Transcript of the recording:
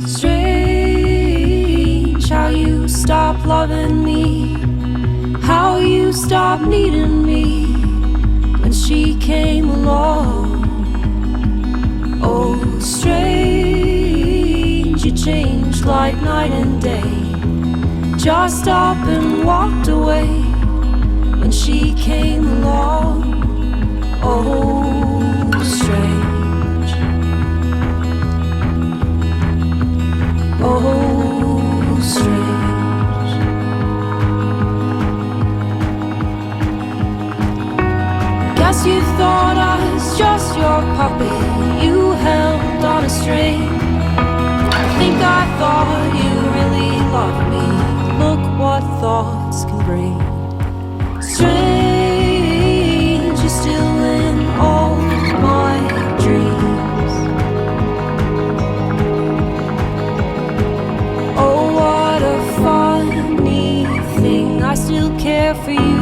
Strange how you stopped loving me, how you stopped needing me when she came along. Oh, strange, you changed like night and day. Just stopped and walked away when she came along. Oh, strange. Oh, strange. Guess you thought I was just your puppet you held on a string. I think I thought you really loved me. Look what thoughts can bring. Strange, you're still in all my dreams. Oh, what a funny thing, I still care for you.